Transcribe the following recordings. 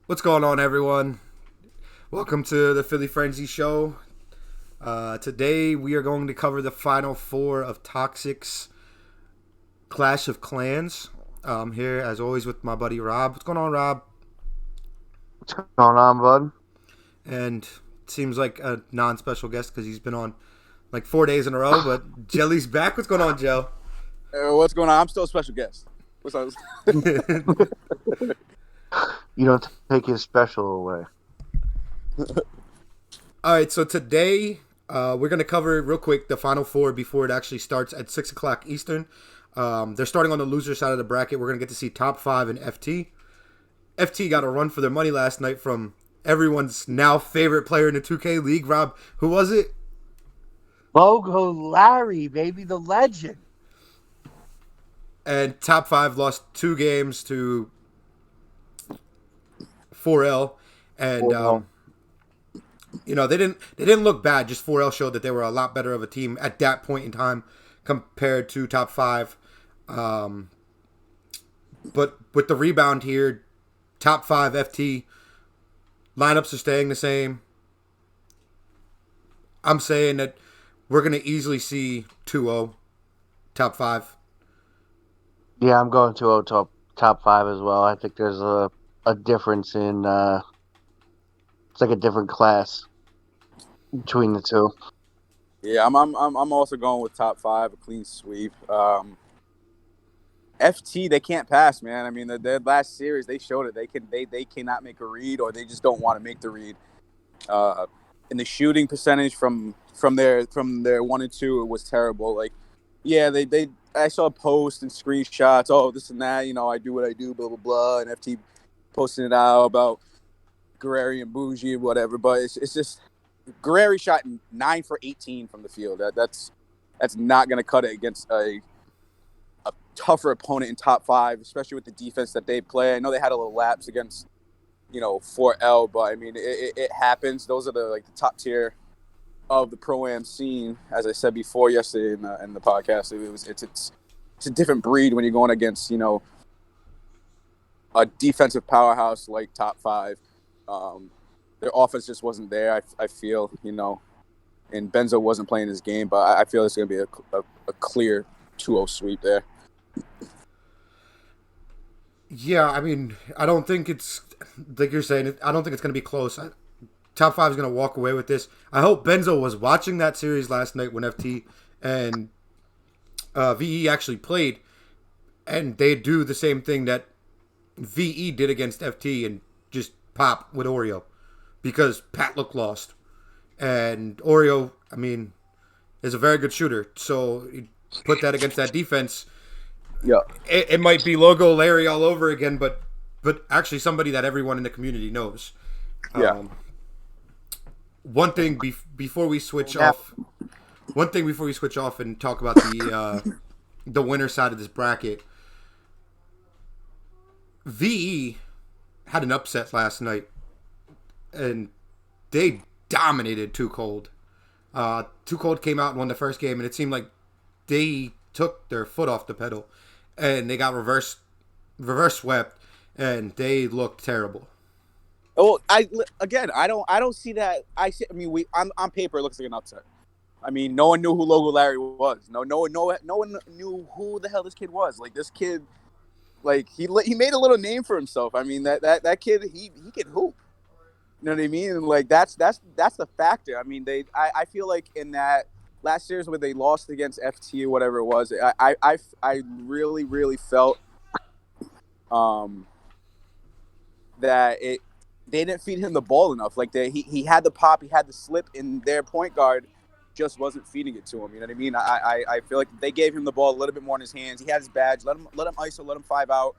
What's going on, everyone? Welcome to the Philly Frenzy Show. Today we are going to cover the final four of Toxic's Clash of Clans. Here, as always, with my buddy Rob. What's going on, Rob? What's going on, bud? And it seems like a non-special guest because he's been on like 4 days in a row. But Jelly's back. What's going on, Joe? What's going on? I'm still a special guest. What's up? You don't take his special away. All right, so today we're going to cover real quick the final four before it actually starts at 6 o'clock Eastern. They're starting on the loser side of the bracket. We're going to get to see top five and FT. FT got a run for their money last night from everyone's now favorite player in the 2K League. Rob, who was it? Logo Larry, baby, the legend. And top five lost 2 games to 4L. And, they didn't look bad. Just 4L showed that they were a lot better of a team at that point in time compared to top five. But with the rebound here, top five FT lineups are staying the same. I'm saying that we're going to easily see 2-0 top five. Yeah, I'm going to top five as well. I think there's a difference in it's like a different class between the two. Yeah, I'm also going with top five, a clean sweep. FT, they can't pass, man. I mean, their last series they showed it. They cannot make a read, or they just don't want to make the read. And the shooting percentage from their 1 and 2, it was terrible. Like, yeah, I saw posts and screenshots. Oh, this and that. I do what I do. Blah blah blah. And FT posting it out about Guerreri and Bougie and whatever. But it's just Guerreri shot 9 for 18 from the field. That's not going to cut it against a tougher opponent in top five, especially with the defense that they play. I know they had a little lapse against 4L, but I mean it happens. Those are the top tier of the pro-am scene. As I said before yesterday in the podcast, it's a different breed when you're going against a defensive powerhouse like top five. Their offense just wasn't there. I feel and Benzo wasn't playing his game, but I feel it's going to be a clear 2-0 sweep there. Yeah, I mean, I don't think it's like you're saying. I don't think it's going to be close. Top five is going to walk away with this. I hope Benzo was watching that series last night when FT and VE actually played, and they do the same thing that VE did against FT and just pop with Oreo because Pat looked lost. And Oreo, I mean, is a very good shooter. So you put that against that defense. Yeah, it might be Logo Larry all over again, but actually somebody that everyone in the community knows. Yeah. One thing before we switch off and talk about the winner side of this bracket, VE had an upset last night, and they dominated Too Cold. Too Cold came out and won the first game, and it seemed like they took their foot off the pedal, and they got reverse swept, and they looked terrible. Oh, I don't see that. I mean, on paper it looks like an upset. I mean, no one knew who Logo Larry was. No one knew who the hell this kid was. Like, this kid, like he made a little name for himself. I mean, that kid he can hoop. You know what I mean? And like that's the factor. I mean, I feel like in that last series where they lost against FT or whatever it was, I really felt that they didn't feed him the ball enough. Like he had the pop, he had the slip, and their point guard just wasn't feeding it to him. You know what I mean? I feel like they gave him the ball a little bit more in his hands. He had his badge. Let him ISO, let him 5 out,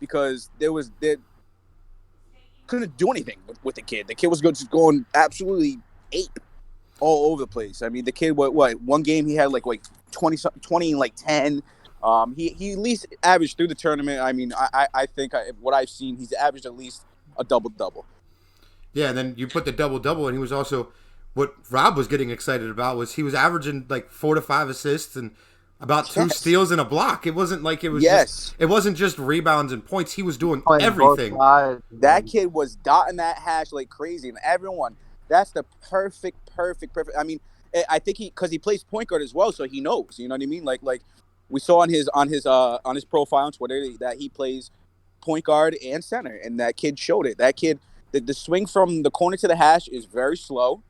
because they couldn't do anything with the kid. The kid was just going absolutely ape all over the place. I mean, the kid, what one game he had like 20 and like 10. He at least averaged through the tournament. I mean, I think what I've seen, he's averaged at least a double-double. Yeah, and then you put the double-double, and he was also, what Rob was getting excited about was he was averaging like 4 to 5 assists, and about 2 Yes. steals and a block. It wasn't like it was Yes. it wasn't just rebounds and points. He was doing Playing both everything. sides. That kid was dotting that hash like crazy, and everyone. That's the perfect. I mean, I think because he plays point guard as well, so he knows. You know what I mean? Like we saw on his profile on Twitter that he plays point guard and center, and that kid showed it. That kid, the swing from the corner to the hash is very slow.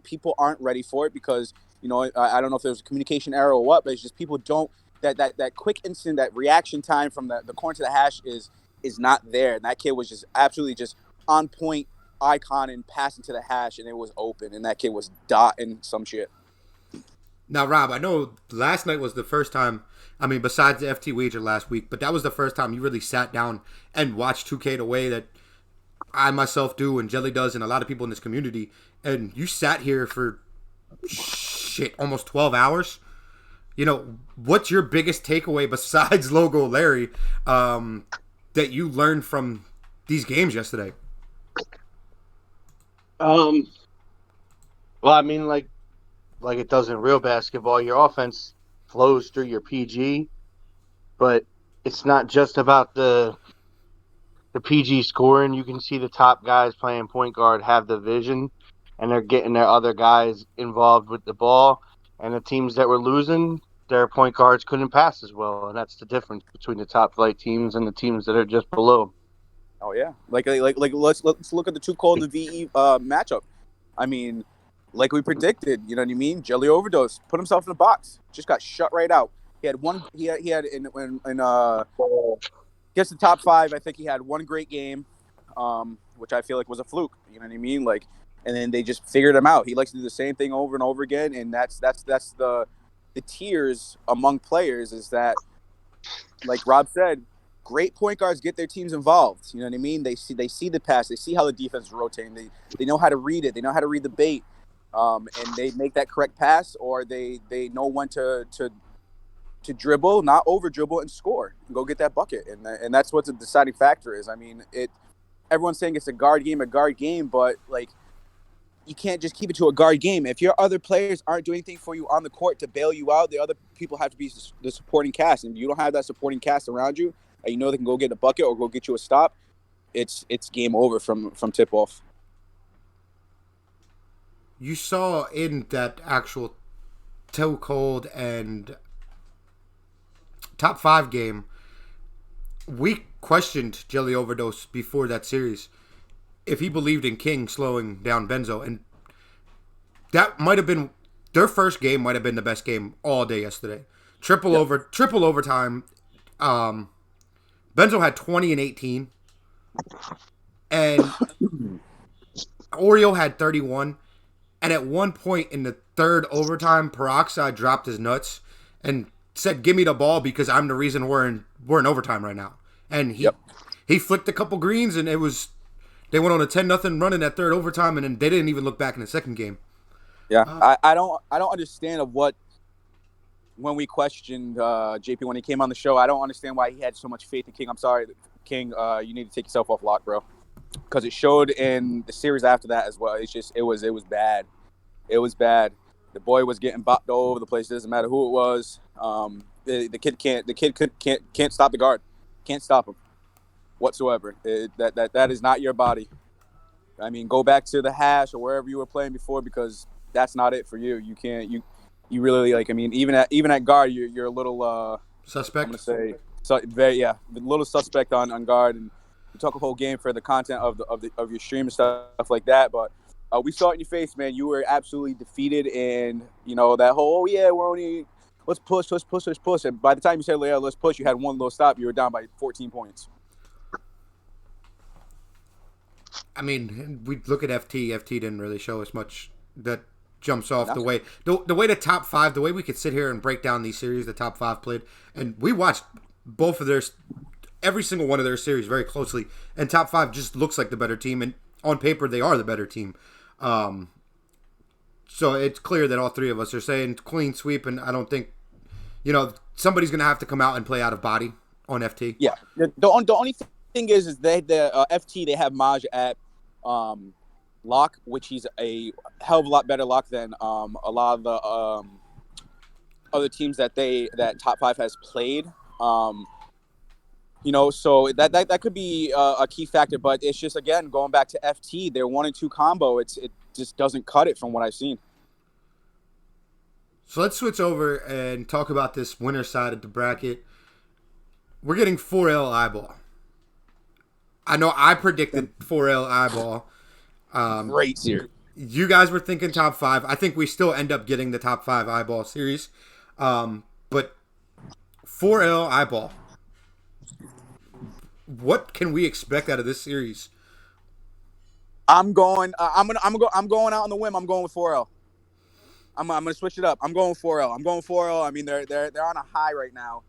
People aren't ready for it because I don't know if there's a communication error or what, but it's just people don't that quick instant, that reaction time from the corner to the hash is not there. And that kid was just absolutely just on point, icon, and passing to the hash, and it was open, and that kid was dotting some shit. Now, Rob, I know last night was the first time, I mean, besides the FT wager last week, but that was the first time you really sat down and watched 2K the way that I myself do and Jelly does and a lot of people in this community. And you sat here for, almost 12 hours. What's your biggest takeaway besides Logo Larry that you learned from these games yesterday? Well, I mean, like it does in real basketball, your offense flows through your PG, but it's not just about the PG scoring. You can see the top guys playing point guard have the vision, and they're getting their other guys involved with the ball. And the teams that were losing, their point guards couldn't pass as well, and that's the difference between the top flight teams and the teams that are just below. Oh yeah, like let's look at the 2 Cold and VE matchup. I mean, like we predicted, you know what I mean? Jelly overdose, put himself in the box, just got shut right out. He had one. He had in gets the top 5. I think he had one great game, which I feel like was a fluke. You know what I mean? Like, and then they just figured him out. He likes to do the same thing over and over again, and that's the tiers among players is that, like Rob said, great point guards get their teams involved. You know what I mean? They see the pass, they see how the defense is rotating, they know how to read it, they know how to read the bait, and they make that correct pass, or they know when to dribble, not over dribble, and score and go get that bucket. And that's what the deciding factor is. I mean, everyone's saying it's a guard game, but like, you can't just keep it to a guard game. If your other players aren't doing anything for you on the court to bail you out, the other people have to be the supporting cast. And if you don't have that supporting cast around you, and you know they can go get a bucket or go get you a stop, it's game over from tip off. You saw in that actual Toe Cold and top 5 game, we questioned Jelly Overdose before that series if he believed in King slowing down Benzo, and that might have been their first game. Might have been the best game all day yesterday. Triple overtime. Benzo had 20 and 18, and Oreo had 31. And at one point in the third overtime, Peroxide dropped his nuts and said, "Give me the ball because I'm the reason we're in overtime right now." And he flicked a couple greens, and they went on a 10-0 run in that third overtime, and then they didn't even look back in the second game. Yeah, I don't understand when we questioned JP when he came on the show. I don't understand why he had so much faith in King. I'm sorry, King. You need to take yourself off lock, bro, because it showed in the series after that as well. It's just it was bad. It was bad. The boy was getting bopped all over the place. It doesn't matter who it was. The kid can't stop the guard. Can't stop him whatsoever. That is not your body. I mean, go back to the hash or wherever you were playing before, because that's not it for you. You can't. You really, like. I mean, even at guard, you're a little Suspect. I'm gonna say a little suspect on guard, and you talk a whole game for the content of your stream and stuff like that. But we saw it in your face, man. You were absolutely defeated, and that whole we're only let's push. And by the time you said let's push, you had one little stop. You were down by 14 points. I mean, we look at FT. FT didn't really show us much that jumps off the way the top 5, the way we could sit here and break down these series the top 5 played, and we watched both of every single one of their series very closely, and top 5 just looks like the better team, and on paper they are the better team. So it's clear that all 3 of us are saying clean sweep, and I don't think somebody's gonna have to come out and play out of body on FT. Yeah, the only thing is the FT, they have Maj at lock, which he's a hell of a lot better lock than a lot of the other teams that top five has played. So that could be a key factor, but it's just, again, going back to FT, their 1-2 combo, it just doesn't cut it from what I've seen. So let's switch over and talk about this winner side of the bracket. We're getting 4L iBALL. I know I predicted 4L iBALL. Great series. You guys were thinking top 5. I think we still end up getting the top 5 iBALL series. But 4L iBALL. What can we expect out of this series? I'm going out on the whim. I'm going with 4L. I'm gonna switch it up. I'm going 4L. I mean, they're on a high right now.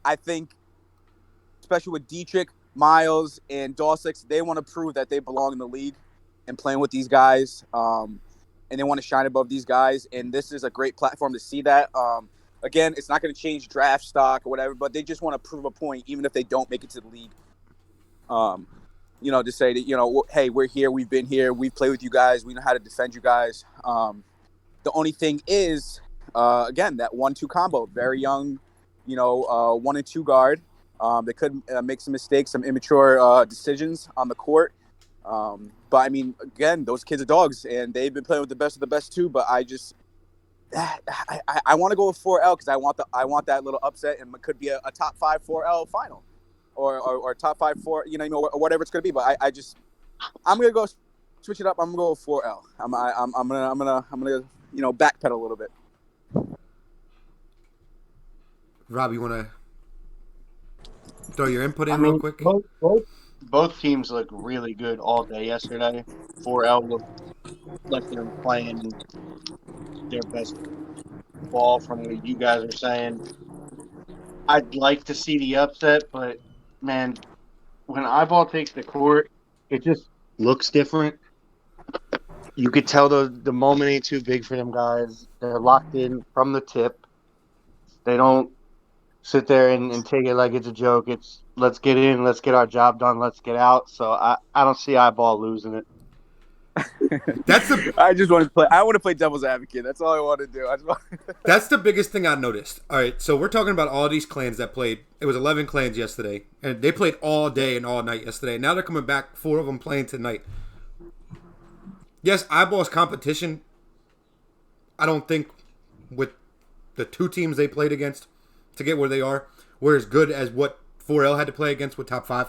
I think, especially with Dietrich, Miles, and Dawsix, they want to prove that they belong in the league and playing with these guys. And they want to shine above these guys. And this is a great platform to see that. Again, it's not going to change draft stock or whatever, but they just want to prove a point, even if they don't make it to the league. To say that, hey, we're here, we've been here, we've played with you guys, we know how to defend you guys. The only thing is, again, that 1-2 combo, very young, 1 and 2 guard. They could make some mistakes, some immature decisions on the court. But I mean, again, those kids are dogs, and they've been playing with the best of the best too. But I want to go with 4L because I want that little upset, and it could be a top 5 4L final, or top 5 4, or whatever it's gonna be. But I'm gonna go switch it up. I'm gonna go with 4L. I'm gonna backpedal a little bit. Rob, you want to throw your input in real quick? Both teams look really good all day yesterday. 4L looked like they're playing their best ball from what you guys are saying. I'd like to see the upset, but, man, when iBALL takes the court, it just looks different. You could tell the moment ain't too big for them guys. They're locked in from the tip. They don't sit there and take it like it's a joke. It's let's get in, let's get our job done, let's get out. So I don't see iBALL losing it. I just want to play. I want to play devil's advocate. That's all I want to do. That's the biggest thing I noticed. All right, so we're talking about all these clans that played. It was 11 clans yesterday, and they played all day and all night yesterday. Now they're coming back, 4 of them playing tonight. Yes, iBALL's competition, I don't think with the 2 teams they played against to get where they are, were as good as what 4L had to play against with top 5.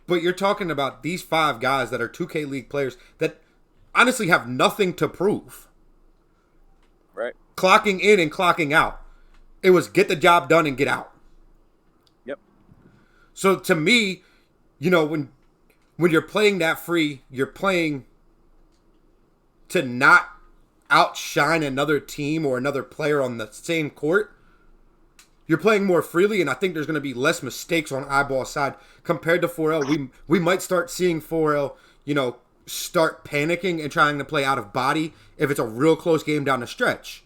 But you're talking about these 5 guys that are 2K League players that honestly have nothing to prove. Right. Clocking in and clocking out. It was get the job done and get out. Yep. So to me, when you're playing that free, you're playing to not outshine another team or another player on the same court. You're playing more freely, and I think there's going to be less mistakes on iBALL's side compared to 4L. We might start seeing 4L, start panicking and trying to play out of body if it's a real close game down the stretch.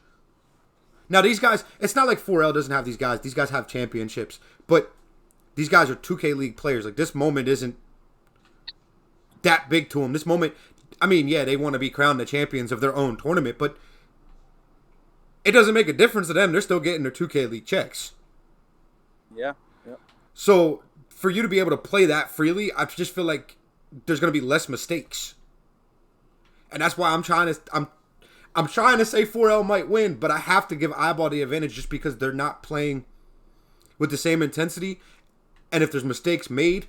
Now, these guys, it's not like 4L doesn't have these guys. These guys have championships, but these guys are 2K League players. Like, this moment isn't that big to them. This moment, I mean, yeah, they want to be crowned the champions of their own tournament, but it doesn't make a difference to them. They're still getting their 2K League checks. Yeah. So for you to be able to play that freely, I just feel like there's going to be less mistakes, and that's why I'm trying to say 4L might win, but I have to give iBALL the advantage just because they're not playing with the same intensity, and if there's mistakes made,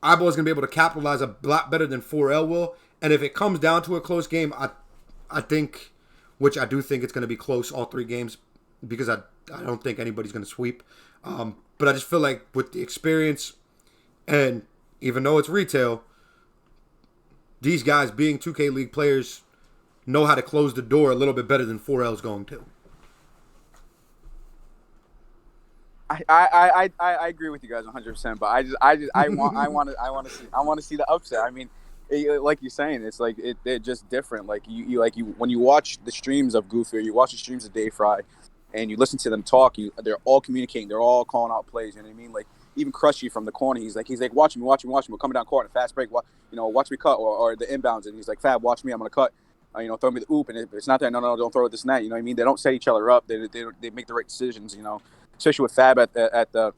iBALL is going to be able to capitalize a lot better than 4L will. And if it comes down to a close game, I think, which I do think it's going to be close all 3 games, because I don't think anybody's going to sweep. But I just feel like with the experience, and even though it's retail, these guys being 2K League players know how to close the door a little bit better than 4L is going to. I agree with you guys 100%, but I want to see the upset. I mean, like you're saying, it's like they're just different. Like you when you watch the streams of Goofy, or you watch the streams of Dave Fry, and you listen to them talk, they're all communicating, they're all calling out plays. You know what I mean? Like even Crushy from the corner, he's like watch me. We're coming down court in a fast break. Watch me cut, or the inbounds, and he's like, Fab, watch me, I'm gonna cut. throw me the oop, and it's not that, no, don't throw it this and that. You know what I mean? They don't set each other up. They make the right decisions. Especially with Fab at the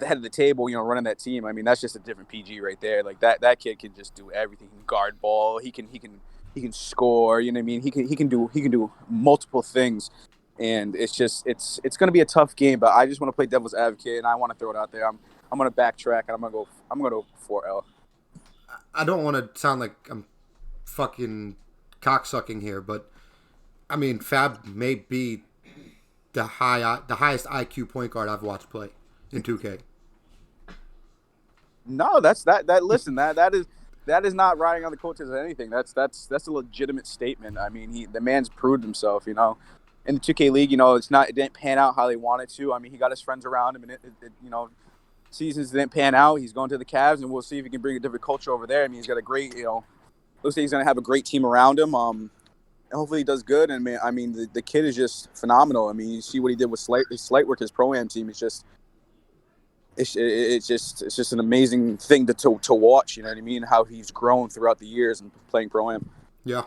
head of the table, running that team. I mean, that's just a different PG right there. Like that kid can just do everything. He can guard ball. He can score. You know what I mean? He can do multiple things. And it's going to be a tough game, but I just want to play devil's advocate, and I want to throw it out there. I'm going to backtrack, and I'm going to go 4L. I don't want to sound like I'm fucking cocksucking here, but I mean, Fab may be the highest IQ point guard I've watched play in 2K. No, that's that. Listen, that is not riding on the coattails of anything. That's a legitimate statement. I mean, the man's proved himself. In the 2K League, it didn't pan out how they wanted to. I mean, he got his friends around him, and seasons didn't pan out. He's going to the Cavs, and we'll see if he can bring a different culture over there. I mean, he's got a great, looks like he's going to have a great team around him. And hopefully he does good. And I mean, the kid is just phenomenal. I mean, you see what he did with Slight Work, his pro-am team. It's just an amazing thing to watch. You know what I mean? How he's grown throughout the years and playing pro-am. Yeah.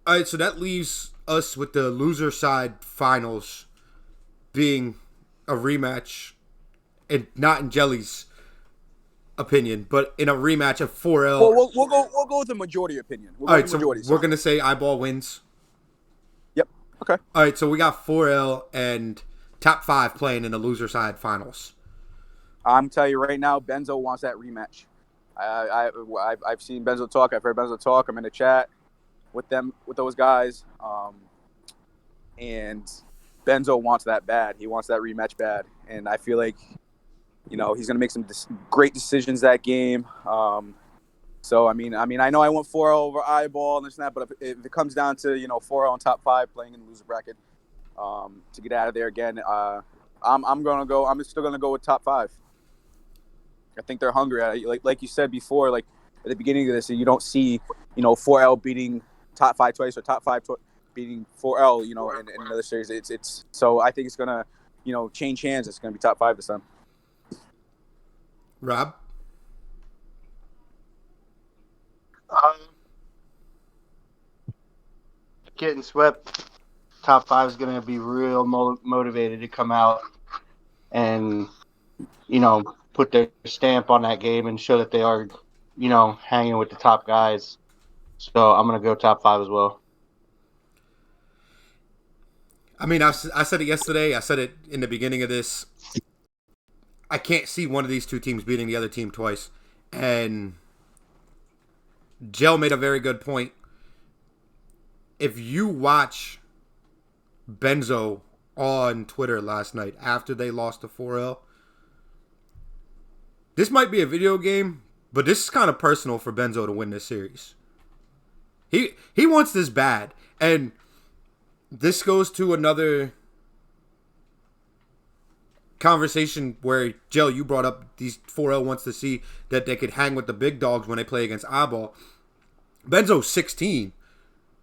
All right, so that leaves us with the loser side finals being a rematch, and not in Jelly's opinion, but in a rematch of 4L. Well, we'll go with the majority opinion. All right, so we're gonna say iBALL wins. Yep. Okay. All right, so we got 4L and top 5 playing in the loser side finals. I'm telling you right now, Benzo wants that rematch. I've seen Benzo talk. I've heard Benzo talk. I'm in the chat with those guys, and Benzo wants that bad. He wants that rematch bad, and I feel like he's going to make some great decisions that game. So I mean, I know I went 4-0 over iBALL and this and that, but if it comes down to 4-0 and top 5 playing in the loser bracket to get out of there again, I'm still gonna go with top 5. I think they're hungry. Like you said before, like at the beginning of this, you don't see 4L beating top 5 twice or top 5 beating 4L in another series. It's so I think it's gonna change hands. It's gonna be top 5 this time. Rob, getting swept. Top 5 is gonna be real motivated to come out and put their stamp on that game and show that they are hanging with the top guys. So I'm gonna go top 5 as well. I mean, I said it yesterday. I said it in the beginning of this. I can't see one of these two teams beating the other team twice. And Gel made a very good point. If you watch Benzo on Twitter last night after they lost to 4L, this might be a video game, but this is kind of personal for Benzo to win this series. He wants this bad. And this goes to another conversation where, Gel, you brought up these 4L wants to see that they could hang with the big dogs when they play against iBALL. Benzo's 16.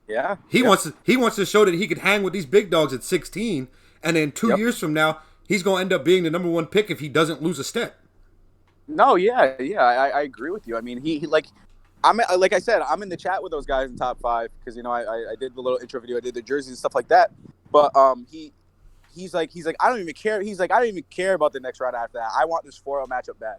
Yeah. He wants to show that he could hang with these big dogs at 16, and then 2 years from now, he's going to end up being the number 1 pick if he doesn't lose a step. No, yeah, I agree with you. I mean, he like I said, I'm in the chat with those guys in top 5 because I did the little intro video, I did the jerseys and stuff like that. But he's like I don't even care. He's like, I don't even care about the next round after that. I want this 4L matchup bad.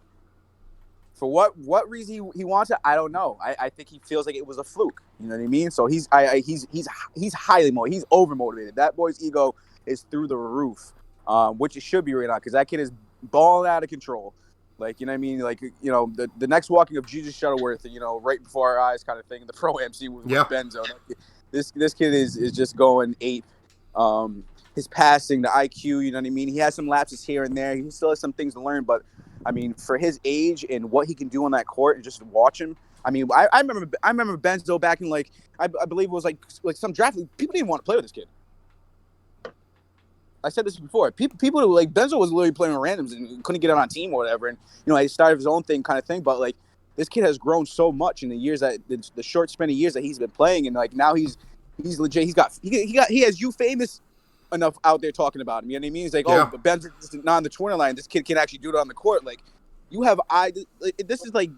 For what reason he wants it, I don't know. I think he feels like it was a fluke. You know what I mean? So he's highly motivated. He's over motivated. That boy's ego is through the roof, which it should be right now because that kid is balling out of control. Like, you know what I mean? Like, the next walking of Jesus Shuttleworth, right before our eyes kind of thing in the Pro-MC with Benzo. This kid is just going ape. His passing, the IQ, you know what I mean? He has some lapses here and there. He still has some things to learn, but I mean, for his age and what he can do on that court and just watch him. I mean, I remember Benzo back in I believe it was like some draft. People didn't want to play with this kid. I said this before. People like Benzo was literally playing with randoms and couldn't get on team or whatever. And he started his own thing kind of thing. But like this kid has grown so much in the years that the short span of years that he's been playing, and like now he's legit. He has you famous enough out there talking about him. You know what I mean? He's like, but Ben's not on the 20 line. This kid can actually do it on the court. Like, you have this is like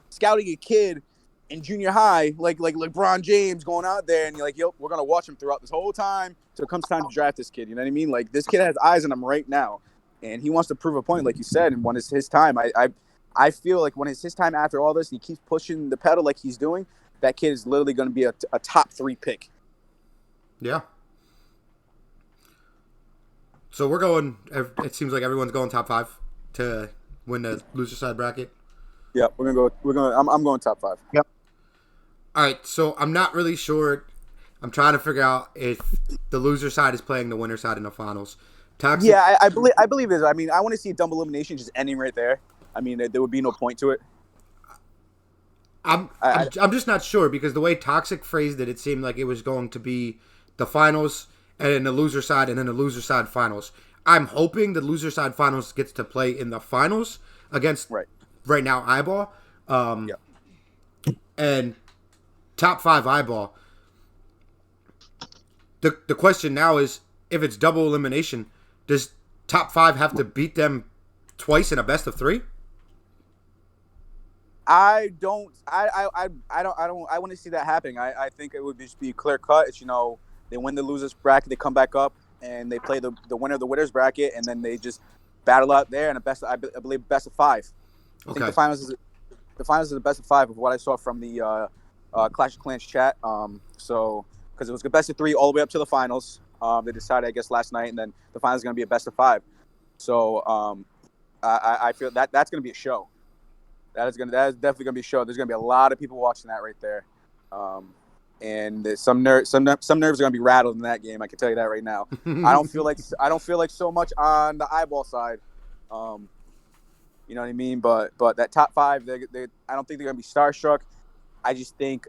scouting a kid in junior high, like LeBron James going out there and you're like, yo, we're gonna watch him throughout this whole time till it comes time to draft this kid. You know what I mean? Like this kid has eyes on him right now, and he wants to prove a point, like you said. And when it's his time, I feel like when it's his time after all this, and he keeps pushing the pedal like he's doing. That kid is literally going to be a top 3 pick. Yeah. So we're going. It seems like everyone's going top 5 to win the loser side bracket. Yeah, we're gonna go. I'm going top 5. Yep. All right. So I'm not really sure. I'm trying to figure out if the loser side is playing the winner side in the finals. Toxic. Yeah, I believe it is. I mean, I want to see a dumb elimination just ending right there. I mean, there would be no point to it. I'm just not sure because the way Toxic phrased it, it seemed like it was going to be the finals and then the loser side and then the loser side finals. I'm hoping the loser side finals gets to play in the finals against right now iBALL. And top 5 iBALL. The question now is if it's double elimination, does top 5 have to beat them twice in a best of 3? I want to see that happening. I think it would just be clear cut. It's, they win the losers bracket, they come back up and they play the winner of the winners bracket, and then they just battle out there in I believe best of 5. I think the finals is the best of 5 of what I saw from the Clash of Clans chat. So because it was the best of 3 all the way up to the finals. They decided, I guess, last night, and then the finals is going to be a best of 5. So I feel that's going to be a show. That is definitely gonna be a show. There's gonna be a lot of people watching that right there, and some nerves are gonna be rattled in that game. I can tell you that right now. I don't feel like so much on the iBALL side. You know what I mean? But that top 5, I don't think they're gonna be starstruck. I just think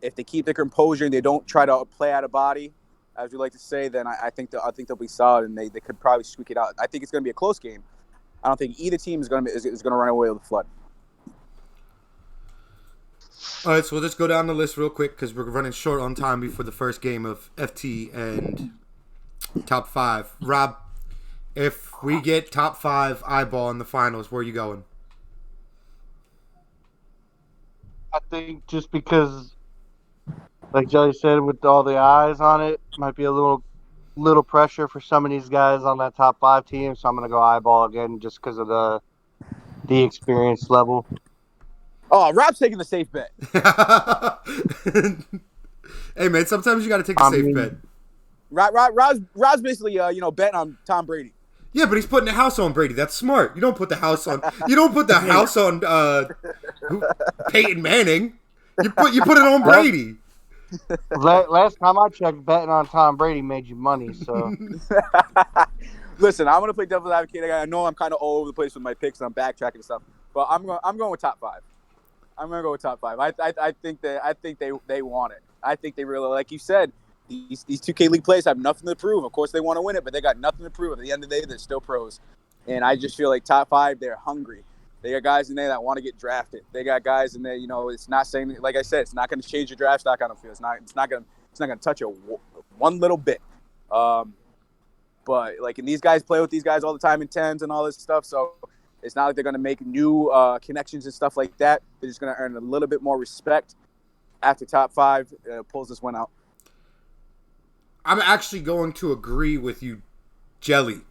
if they keep their composure and they don't try to play out of body, as we like to say, then I think they'll be solid and they could probably squeak it out. I think it's gonna be a close game. I don't think either team is going to run away with the flood. All right, so we'll just go down the list real quick because we're running short on time before the first game of FT and top 5. Rob, if we get top 5 iBALL in the finals, where are you going? I think just because, like Jelly said, with all the eyes on it, might be a little pressure for some of these guys on that top 5 team, so I'm going to go iBALL again just because of the experience level. Oh, Rob's taking the safe bet. Hey, man, sometimes you got to take the safe bet. Rob's basically, betting on Tom Brady. Yeah, but he's putting the house on Brady. That's smart. You don't put the house on. You don't put the house on Peyton Manning. You put it on Brady. Last time I checked, betting on Tom Brady made you money. So, listen, I'm gonna play devil's advocate. I know I'm kind of all over the place with my picks and I'm backtracking and stuff, but I'm going with top 5. I'm gonna go with top 5. I think they want it. I think they really, like you said, these 2K League players have nothing to prove. Of course, they want to win it, but they got nothing to prove. At the end of the day, they're still pros, and I just feel like top 5, they're hungry. They got guys in there that want to get drafted. They got guys in there, it's not saying, like I said, it's not going to change your draft stock. I don't feel it's not going to touch you one little bit. But and these guys play with these guys all the time in 10s and all this stuff. So it's not like they're going to make new connections and stuff like that. They're just going to earn a little bit more respect after top 5 pulls this one out. I'm actually going to agree with you, Jelly.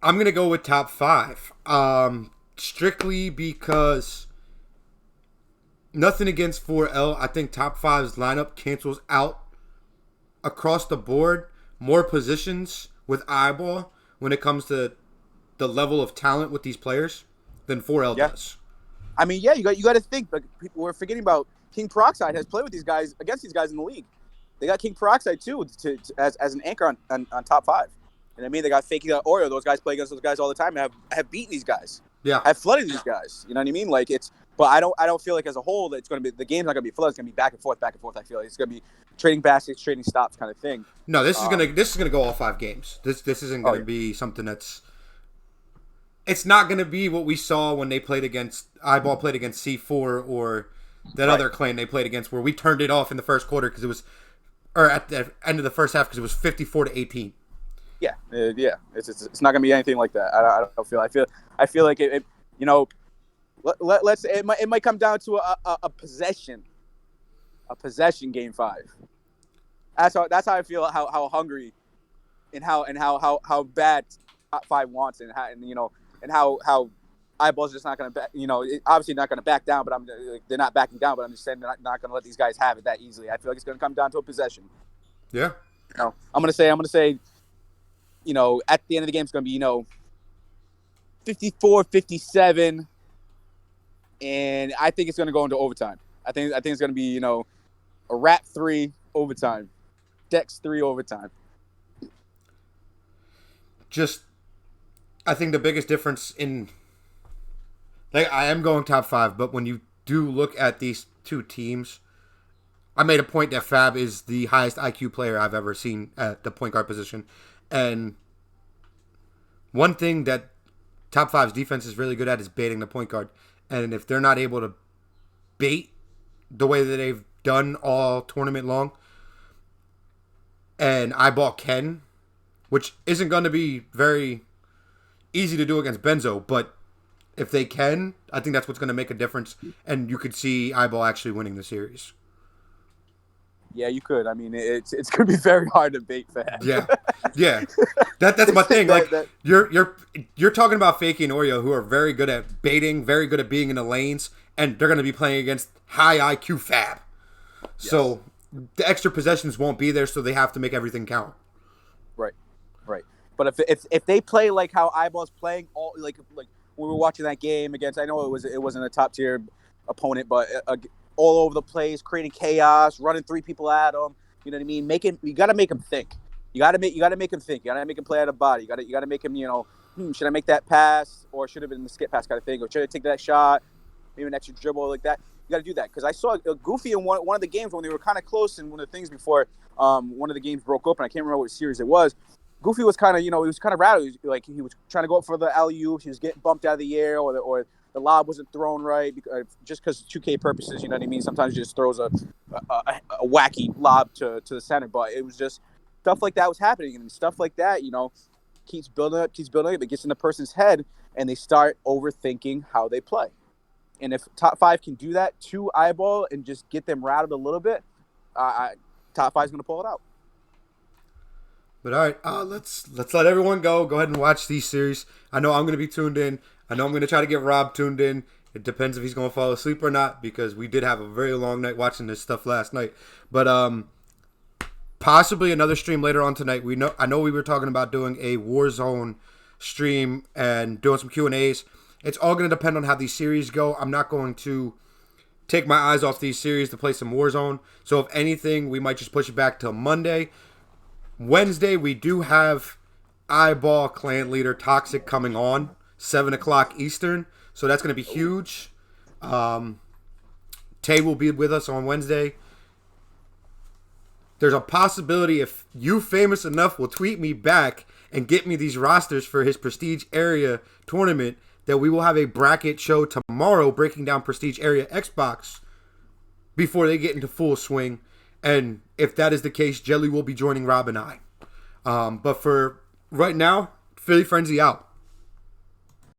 I'm going to go with top 5. Strictly because nothing against 4L. I think top 5's lineup cancels out across the board more positions with iBALL when it comes to the level of talent with these players than 4L does. I mean, you got to think. Like, we're forgetting about King Peroxide has played with these guys against these guys in the league. They got King Peroxide too as an anchor on top 5. And I mean, they got Fakey Oreo. Those guys play against those guys all the time. Have beaten these guys. Yeah, have flooded these guys. You know what I mean? Like but I don't feel like as a whole that it's going to be, the game's not going to be flooded. It's going to be back and forth. I feel like it's going to be trading baskets, trading stops, kind of thing. No, this is gonna go all 5 games. This isn't going to be something that's. It's not going to be what we saw when they played against iBALL played against C4 or that other clan they played against, where we turned it off in the first quarter because it was, or at the end of the first half because it was 54-18. Yeah. It's not gonna be anything like that. I don't feel. I feel like it. let's it might come down to a possession game 5. That's how I feel, how hungry and how bad top 5 wants, and how iBALL's just not going to obviously not going to back down, but they're not backing down, but I'm just saying they're not going to let these guys have it that easily. I feel like it's going to come down to a possession. Yeah. I'm going to say at the end of the game it's going to be 54-57, and I think it's going to go into overtime. I think it's going to be a wrap 3 overtime, Dex 3 overtime. I think the biggest difference in, I am going top 5, but when you do look at these two teams, I made a point that Fab is the highest IQ player I've ever seen at the point guard position. And one thing that top 5's defense is really good at is baiting the point guard. And if they're not able to bait the way that they've done all tournament long, and iBALL can, which isn't going to be very easy to do against Benzo, but if they can, I think that's what's going to make a difference, and you could see iBALL actually winning the series. Yeah, you could. I mean, it's going to be very hard to bait Fab. Yeah. That's my thing. You're talking about Fakey and Oreo, who are very good at baiting, very good at being in the lanes, and they're going to be playing against high IQ Fab. Yes. So the extra possessions won't be there, so they have to make everything count. Right. But if they play like how iBALL's playing, all like when we were watching that game against, I know it wasn't a top tier opponent, but all over the place, creating chaos, running 3 people at them. You know what I mean? You got to make them think. You got to make him think. You got to make him play out of body. You got to make him, should I make that pass, or should have been the skip pass kind of thing, or should I take that shot, maybe an extra dribble like that. You got to do that, because I saw Goofy in one of the games when they were kind of close, and one of the things before one of the games broke up, and I can't remember what series it was. Goofy was kind of, he was kind of rattled. He was trying to go up for the alley-oop. He was getting bumped out of the air, or the lob wasn't thrown right, just because 2K purposes, you know what I mean? Sometimes he just throws a wacky lob to the center, but it was just stuff like that was happening, and stuff like that, keeps building up. It gets in the person's head, and they start overthinking how they play. And if top 5 can do that to iBALL and just get them rattled a little bit, top 5 is going to pull it out. But all right, let's let everyone go. Go ahead and watch these series. I know I'm going to be tuned in. I know I'm going to try to get Rob tuned in. It depends if he's going to fall asleep or not, because we did have a very long night watching this stuff last night. But possibly another stream later on tonight. I know we were talking about doing a Warzone stream and doing some Q&As. It's all going to depend on how these series go. I'm not going to take my eyes off these series to play some Warzone. So if anything, we might just push it back till Monday. Wednesday, we do have iBALL Clan Leader Toxic coming on, 7 o'clock Eastern. So that's going to be huge. Tay will be with us on Wednesday. There's a possibility if you famous enough will tweet me back and get me these rosters for his Prestige Area tournament, that we will have a bracket show tomorrow breaking down Prestige Area Xbox before they get into full swing. And if that is the case, Jelly will be joining Rob and I. But for right now, Philly Frenzy out.